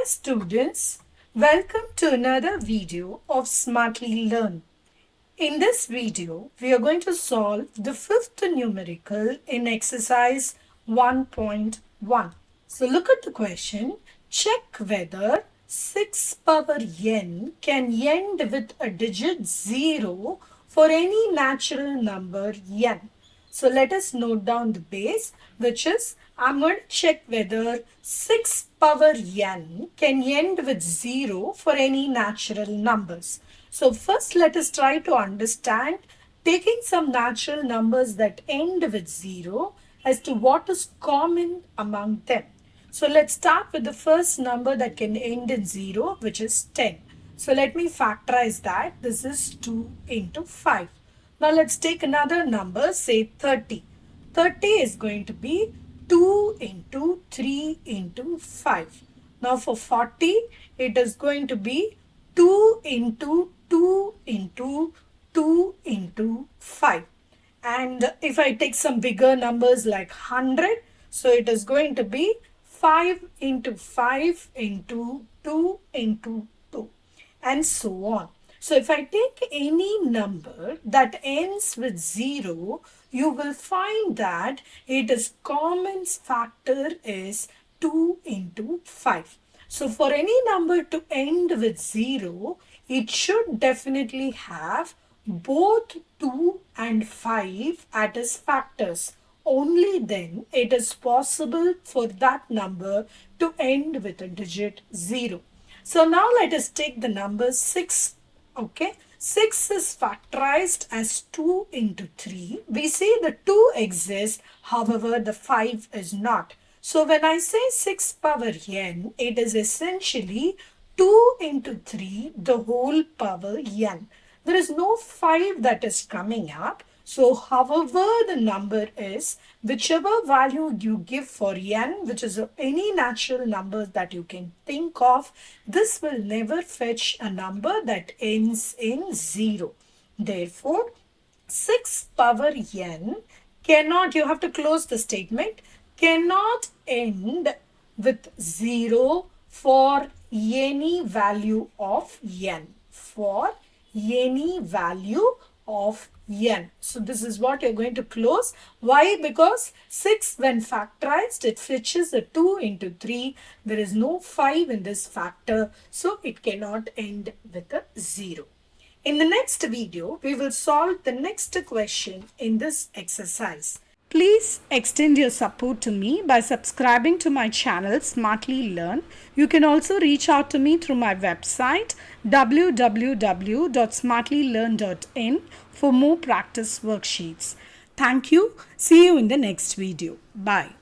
Hi students, welcome to another video of Smartly Learn. In this video, we are going to solve the fifth numerical in exercise 1.1. So look at the question. Check whether 6 power n can end with a digit 0 for any natural number n. So let us note down the base, which is I'm going to check whether 6 power n can end with 0 for any natural numbers. So first let us try to understand taking some natural numbers that end with 0 as to what is common among them. So let's start with the first number that can end in 0, which is 10. So let me factorize that. This is 2 into 5. Now let's take another number, say 30. 30 is going to be 2 into 3 into 5. Now for 40, it is going to be 2 into 2 into 2 into 5. And if I take some bigger numbers like 100, so it is going to be 5 into 5 into 2 into 2 and so on. So if I take any number that ends with 0, you will find that its common factor is 2 into 5. So for any number to end with 0, it should definitely have both 2 and 5 as its factors. Only then it is possible for that number to end with a digit 0. So now let us take the number 6. Okay, 6 is factorized as 2 into 3. We see the 2 exists, however the 5 is not. So when I say 6 power n, it is essentially 2 into 3 the whole power n. There is no 5 that is coming up. So however the number is, whichever value you give for n, which is any natural number that you can think of, this will never fetch a number that ends in 0. Therefore, 6 power n cannot, you have to close the statement, cannot end with 0 for any value of n. For any value of n. So this is what you're going to close. Why? Because 6 when factorized, it fetches a 2 into 3. There is no 5 in this factor, so it cannot end with a 0. In the next video, we will solve the next question in this exercise. Please extend your support to me by subscribing to my channel Smartly Learn. You can also reach out to me through my website www.smartlylearn.in for more practice worksheets. Thank you. See you in the next video. Bye.